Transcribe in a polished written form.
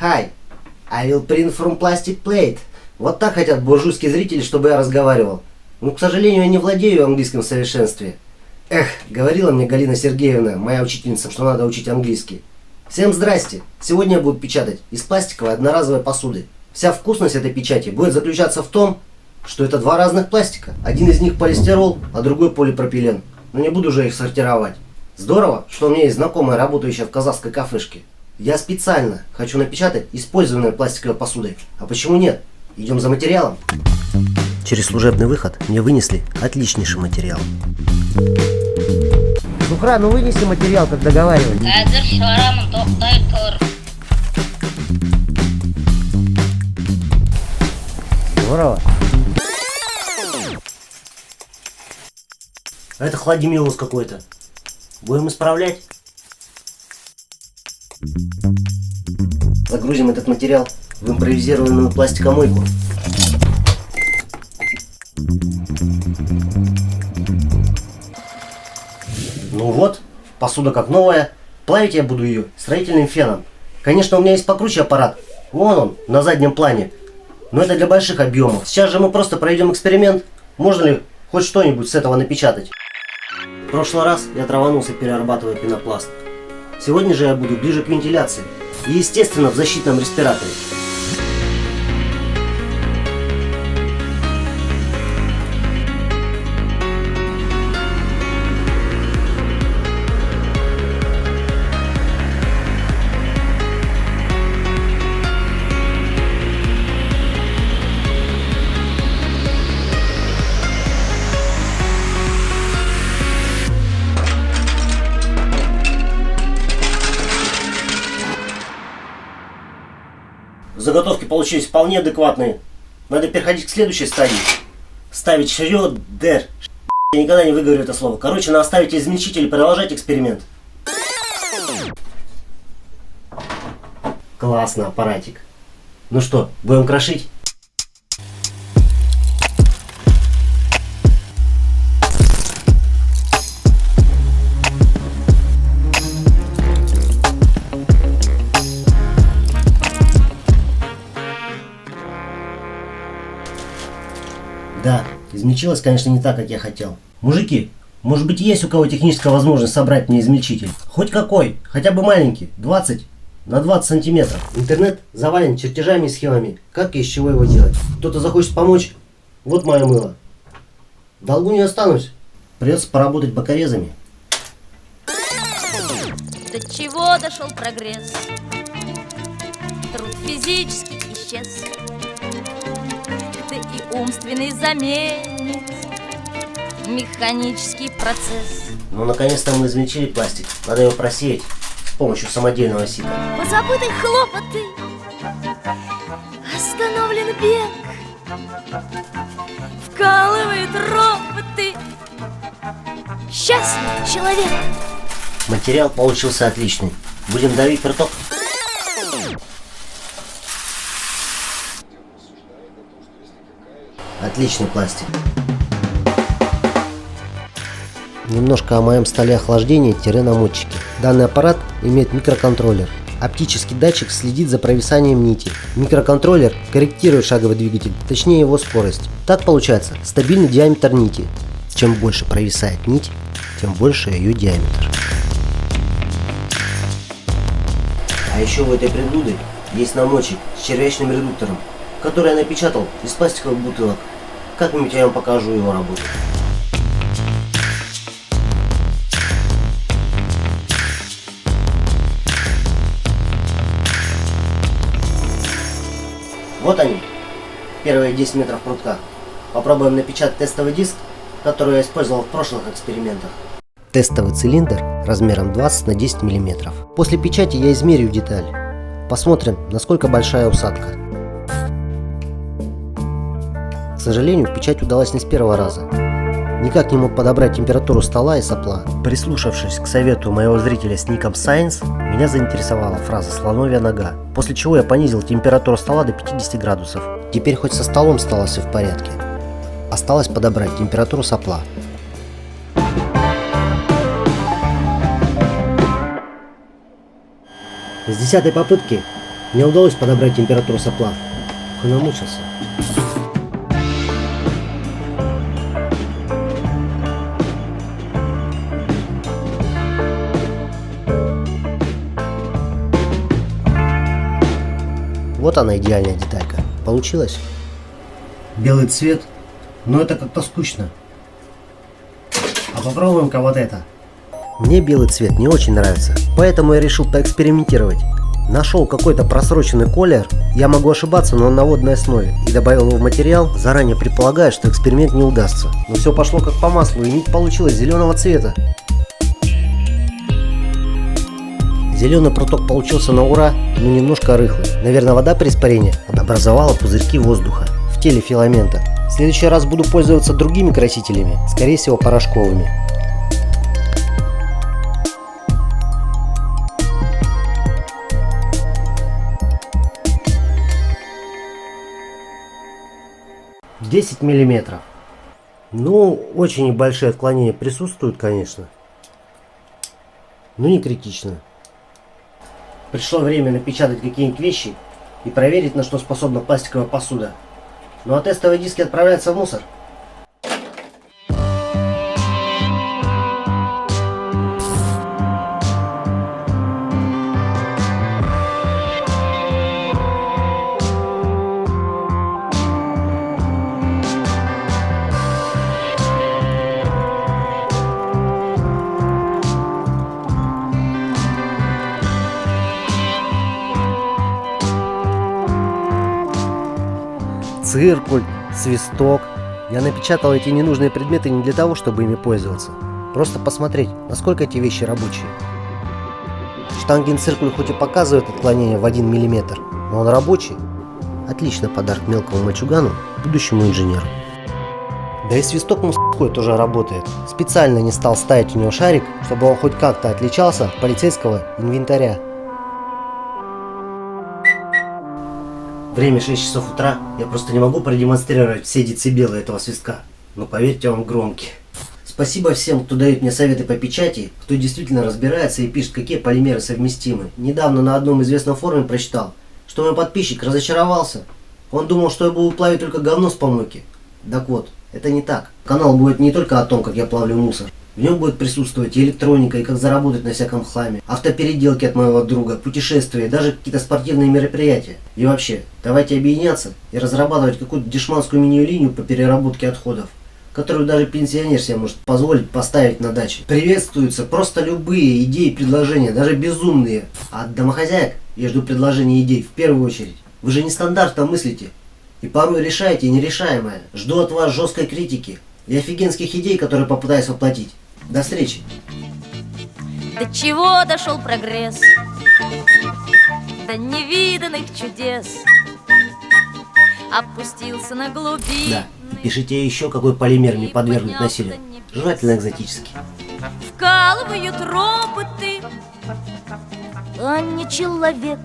Hi, I will print from plastic plate. Вот так хотят буржуйские зрители, чтобы я разговаривал. Но, к сожалению, я не владею английским в совершенстве. Эх, говорила мне Галина Сергеевна, моя учительница, что надо учить английский. Всем здрасте! Сегодня я буду печатать из пластиковой одноразовой посуды. Вся вкусность этой печати будет заключаться в том, что это два разных пластика. Один из них полистирол, а другой полипропилен. Но не буду же их сортировать. Здорово, что у меня есть знакомая, работающая в казахской кафешке. Я специально хочу напечатать использованной пластиковой посудой. А почему нет? Идем за материалом. Через служебный выход мне вынесли отличнейший материал. Зухра, ну вынеси материал, как договаривались. Здорово. А это хладимиоз какой-то. Будем исправлять. Загрузим этот материал в импровизированную пластикомойку. Ну вот, посуда как новая. Плавить я буду ее строительным феном. Конечно, у меня есть покруче аппарат. Вон он, на заднем плане. Но это для больших объемов. Сейчас же мы просто проведем эксперимент. Можно ли хоть что-нибудь с этого напечатать? В прошлый раз я траванулся, перерабатывая пенопласт. Сегодня же я буду ближе к вентиляции. И, естественно, в защитном респираторе. Заготовки получились вполне адекватные. Надо переходить к следующей стадии. Ставить шрёдер. Я никогда не выговорю это слово. Короче, надо ставить измельчитель и продолжать эксперимент. Классно, аппаратик. Ну что, будем крошить? Да, измельчилось, конечно, не так, как я хотел. Мужики, может быть, есть у кого техническая возможность собрать мне измельчитель? Хоть какой, хотя бы маленький, 20 на 20 сантиметров. Интернет завален чертежами и схемами, как и из чего его делать. Кто-то захочет помочь, вот мое мыло. В долгу не останусь, придется поработать бокорезами. До чего дошел прогресс? Труд физически исчез. И умственный заменит механический процесс. Ну, наконец-то мы измельчили пластик. Надо его просеять с помощью самодельного сита. Позабыты хлопоты, остановлен бег, вкалывает роботы. Счастлив человек. Материал получился отличный. Будем давить приток. Отличный пластик. Немножко о моем столе охлаждения-намотчике. Данный аппарат имеет микроконтроллер. Оптический датчик следит за провисанием нити. Микроконтроллер корректирует шаговый двигатель, точнее его скорость. Так получается стабильный диаметр нити. Чем больше провисает нить, тем больше ее диаметр. А еще в этой приблуде есть намотчик с червячным редуктором, который я напечатал из пластиковых бутылок. Как-нибудь я вам покажу его работу. Вот они, первые 10 метров прутка. Попробуем напечатать тестовый диск, который я использовал в прошлых экспериментах. Тестовый цилиндр размером 20 на 10 мм. После печати я измерю деталь. Посмотрим, насколько большая усадка. К сожалению, печать удалась не с первого раза. Никак не мог подобрать температуру стола и сопла. Прислушавшись к совету моего зрителя с ником Science, меня заинтересовала фраза «слоновья нога», после чего я понизил температуру стола до 50 градусов. Теперь хоть со столом стало все в порядке. Осталось подобрать температуру сопла. С 10-й попытки мне удалось подобрать температуру сопла. Ох, и намучился. Вот она, идеальная деталька. Получилось? Белый цвет, но это как-то скучно. А попробуем-ка вот это. Мне белый цвет не очень нравится, поэтому я решил поэкспериментировать. Нашел какой-то просроченный колер, я могу ошибаться, но он на водной основе, и добавил его в материал, заранее предполагая, что эксперимент не удастся. Но все пошло как по маслу, и нить получилась зеленого цвета. Зеленый проток получился на ура, но немножко рыхлый. Наверное, вода при испарении образовала пузырьки воздуха в теле филамента. В следующий раз буду пользоваться другими красителями, скорее всего порошковыми. — 10 миллиметров. Ну, очень небольшие отклонения присутствуют, конечно, но не критично. Пришло время напечатать какие-нибудь вещи и проверить, на что способна пластиковая посуда. Ну а тестовые диски отправляются в мусор. Циркуль, свисток. Я напечатал эти ненужные предметы не для того, чтобы ими пользоваться. Просто посмотреть, насколько эти вещи рабочие. Штангенциркуль хоть и показывает отклонение в 1 мм, но он рабочий. Отличный подарок мелкому мальчугану, будущему инженеру. Да и свисток мужской тоже работает. Специально не стал ставить у него шарик, чтобы он хоть как-то отличался от полицейского инвентаря. Время 6 часов утра, я просто не могу продемонстрировать все децибелы этого свистка, но поверьте, он громкий. Спасибо всем, кто дает мне советы по печати, кто действительно разбирается и пишет, какие полимеры совместимы. Недавно на одном известном форуме прочитал, что мой подписчик разочаровался. Он думал, что я буду плавить только говно с помойки. Так вот, это не так. Канал будет не только о том, как я плавлю мусор. В нем будет присутствовать и электроника, и как заработать на всяком хламе, автопеределки от моего друга, путешествия, даже какие-то спортивные мероприятия. И вообще, давайте объединяться и разрабатывать какую-то дешманскую мини-линию по переработке отходов, которую даже пенсионер себе может позволить поставить на даче. Приветствуются просто любые идеи и предложения, даже безумные. А от домохозяек я жду предложений и идей в первую очередь. Вы же нестандартно мыслите и порой решаете нерешаемое. Жду от вас жесткой критики и офигенских идей, которые попытаюсь воплотить. До встречи! До чего дошел прогресс? До невиданных чудес. Опустился на глубину. Да, и пишите еще, какой полимер не подвергнуть насилию. Желательно экзотический. Вкалывают роботы, а не человек.